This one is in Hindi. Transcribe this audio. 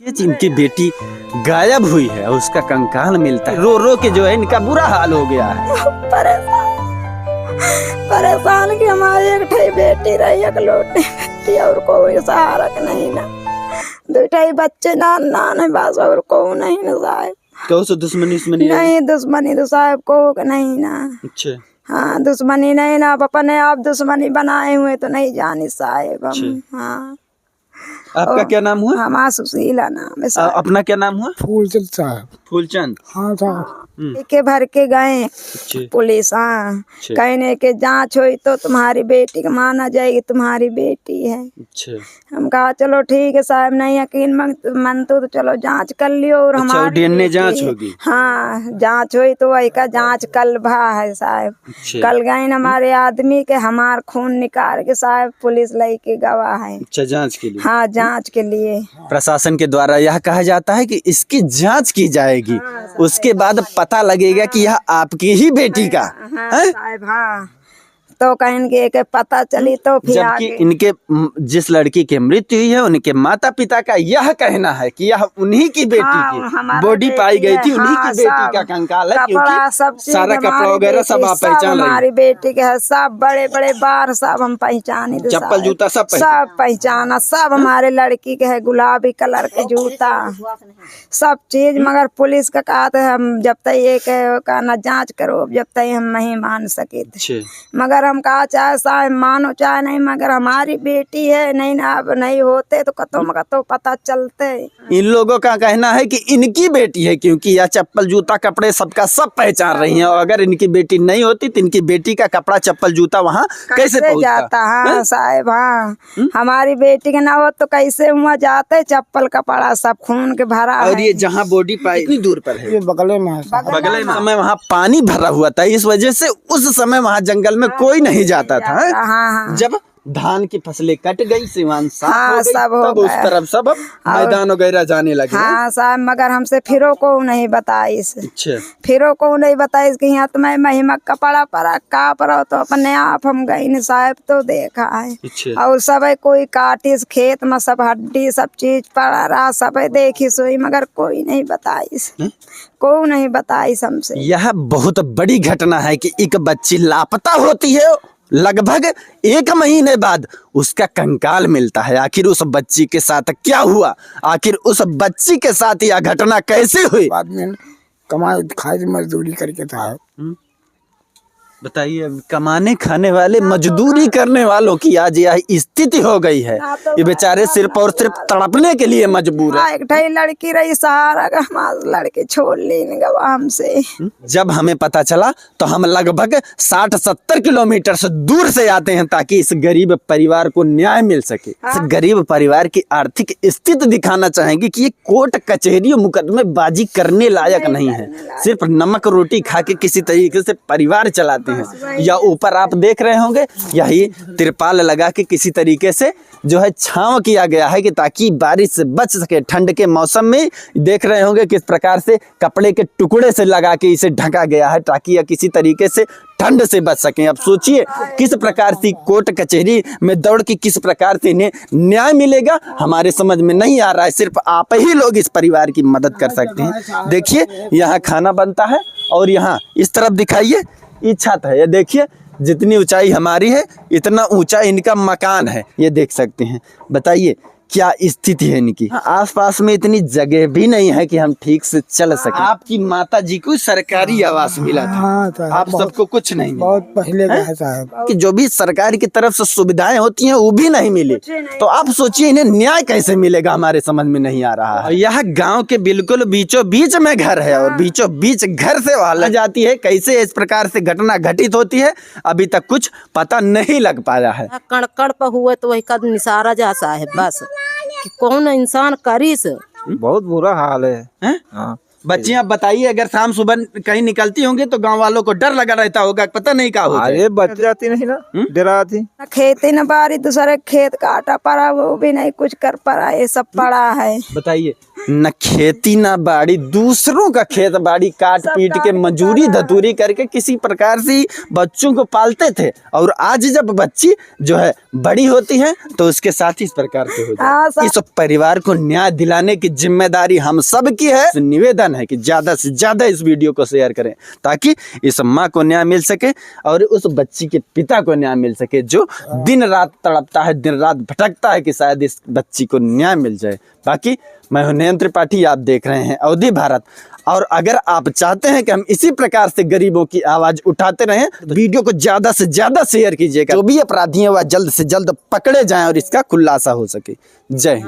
ये जिनकी बेटी गायब हुई है और उसका कंकाल मिलता है, रो रो के जो है इनका बुरा हाल हो गया है। परेशान की हमारी एक ठई बेटी रही, एक लोटी बेटी, और कोई सहारा नहीं ना। दो ठई बच्चे नान है बस, और को नहीं ना साहब। कहो सो दुश्मनी नहीं दुश्मनी तो साहब को नहीं ना। अच्छा हाँ दुश्मनी नहीं ना, अपने आप दुश्मनी बनाए हुए तो नहीं जानी साहब हम। हाँ आपका क्या नाम हुआ? हमारा सुशीला नाम है साहब। अपना क्या नाम हुआ? फूलचंद साहब। फूलचंद। हाँ साहब। के भर के गए पुलिस, हाँ कहने के जांच हुई तो तुम्हारी बेटी को माना जाएगी, तुम्हारी बेटी है। हम कहा चलो ठीक है साहब, नहीं यकीन मन तो चलो जांच कर लियो। और हमारी डीएनए जांच होगी। हाँ जांच हुई तो वही का जांच कल भा है साहब। कल गए हमारे आदमी के हमार खून निकाल के साहब पुलिस लेके गवाह है। अच्छा जांच के लिए? हाँ जांच के लिए प्रशासन के द्वारा यह कहा जाता है कि इसकी जांच की जाएगी, उसके बाद पता लगेगा कि यह आपकी ही बेटी का है। हाँ तो कहेंगे कि पता चली तो फिर जबकि इनके जिस लड़की की मृत्यु हुई है उनके माता पिता का यह कहना है कि यह उन्हीं की बेटी की बॉडी पाई गई थी, उन्हीं की बेटी का कंकाल है, क्योंकि सारा कपड़ा वगैरह सब आप पहचान रही हैं। हमारी बेटी के है, सब बड़े बड़े बार सब हम पहचाने, चप्पल जूता सब पहचाना, सब हमारे लड़की के है, गुलाबी कलर के जूता सब चीज। मगर पुलिस का कहा था हम जब तक ये कहना जांच करो, जब तक हम नहीं मान सके थे। मगर हम कहा चाहे साहब मानो चाहे नहीं, मगर हमारी बेटी है, नहीं ना अब नहीं होते तो कतो पता चलते। इन लोगों का कहना है कि इनकी बेटी है, क्योंकि यह चप्पल जूता कपड़े सबका सब पहचान रही हैं, और अगर इनकी बेटी नहीं होती तो इनकी बेटी का कपड़ा चप्पल जूता वहाँ कैसे जाता? हाँ साहब, हाँ हमारी बेटी के ना हो तो कैसे वहाँ जाते? चप्पल कपड़ा सब खून के भरा। और ये जहाँ बॉडी पाई कितनी दूर पर है? ये बगले में है। बगले में समय वहाँ पानी भरा हुआ था, इस वजह से उस समय वहाँ जंगल में कोई नहीं जाता था। हाँ। जब धान की फसलें कट गई, सिवान साफ हाँ, हो गई, सब तब उस तरफ सब मैदान वगैरह जाने लगे। हाँ साहब, मगर हमसे फिरो को नहीं बताई, फिरो को नहीं बताई कि यहाँ तुम्हें महिमा कपड़ा पड़ा का पड़ा, तो अपने आप हम गई साहब तो देखा है। और सब कोई काटी खेत में सब हड्डी सब चीज पड़ा रहा, सब देखी सोई, मगर कोई नहीं बताई, कोई नहीं बताई हमसे। यह बहुत बड़ी घटना है कि एक बच्ची लापता होती है, लगभग 1 महीने बाद उसका कंकाल मिलता है। आखिर उस बच्ची के साथ क्या हुआ? आखिर उस बच्ची के साथ यह घटना कैसे हुई? बाद में कमाई खाई मजदूरी करके था। बताइए, कमाने खाने वाले मजदूरी करने वालों की आज यह स्थिति हो गई है। ये बेचारे सिर्फ और सिर्फ तड़पने के लिए मजबूर है। एक लड़की रही सहारा का, हमारे लड़के छोड़ लेने गवा हमसे। जब हमें पता चला तो हम लगभग 60-70 किलोमीटर से दूर से आते हैं ताकि इस गरीब परिवार को न्याय मिल सके। इस गरीब परिवार की आर्थिक स्थिति दिखाना चाहेंगे कि ये कोर्ट कचहरी मुकदमे बाजी करने लायक नहीं है, सिर्फ नमक रोटी खा के किसी तरीके से परिवार चलाते हैं। या ऊपर आप देख रहे होंगे यही तिरपाल लगा के किसी तरीके से जो है छांव किया गया है कि ताकि बारिश से बच सके। ठंड के मौसम में देख रहे होंगे किस प्रकार से कपड़े के टुकड़े से लगा के इसे ढका गया है ताकि यह किसी तरीके से ठंड से बच सकें। अब सोचिए किस प्रकार से कोर्ट कचहरी में दौड़ के किस प्रकार से इन्हें न्याय मिलेगा, हमारे समझ में नहीं आ रहा है। सिर्फ आप ही लोग इस परिवार की मदद कर सकते हैं। देखिए यहाँ खाना बनता है और यहाँ इस तरफ दिखाइए ये छत है, ये देखिए जितनी ऊंचाई हमारी है इतना ऊंचा इनका मकान है, ये देख सकते हैं। बताइए क्या स्थिति है इनकी। आसपास में इतनी जगह भी नहीं है कि हम ठीक से चल सके। आपकी माता जी को सरकारी आवास मिला था। हाँ, आप सबको कुछ नहीं मिला। बहुत पहले गए साहब कि जो भी सरकार की तरफ से सुविधाएं होती हैं वो भी नहीं मिली, तो आप सोचिए इन्हें न्याय कैसे मिलेगा, हमारे समझ में नहीं आ रहा है। यह गांव के बिल्कुल बीचों बीच में घर है और बीचों बीच घर से वहां जाती है। कैसे इस प्रकार से घटना घटित होती है अभी तक कुछ पता नहीं लग पाया है। कड़कड़ पर हुए तो वही कद निसारा जाता है बस कि कौन इंसान करीस। बहुत बुरा हाल है। हाँ। बच्चियां बताइए, अगर शाम सुबह कहीं निकलती होंगी तो गांव वालों को डर लगा रहता होगा, पता नहीं क्या होता है। अरे बच जाती नहीं ना, डरा थी। खेती न बारी दूसरे खेत काटा पड़ा, वो भी नहीं कुछ कर पड़ा, ये सब पड़ा है। बताइए न खेती न बाड़ी, दूसरों का खेत बाड़ी काट पीट के मजूरी धतूरी करके किसी प्रकार से बच्चों को पालते थे। और आज जब बच्ची जो है बड़ी होती है तो उसके साथ इस प्रकार से हो जाए। इस परिवार को न्याय दिलाने की जिम्मेदारी हम सब की है। निवेदन है कि ज्यादा से ज्यादा इस वीडियो को शेयर करें ताकि इस माँ को न्याय मिल सके और उस बच्ची के पिता को न्याय मिल सके जो दिन रात तड़पता है, दिन रात भटकता है कि शायद इस बच्ची को न्याय मिल जाए। बाकी मैं हूं नयन त्रिपाठी, आप देख रहे हैं अवधि भारत। और अगर आप चाहते हैं कि हम इसी प्रकार से गरीबों की आवाज उठाते रहें तो वीडियो को ज्यादा से ज्यादा शेयर कीजिएगा। जो भी अपराधी हैं वह जल्द से जल्द पकड़े जाएं और इसका खुलासा हो सके। जय हिंद।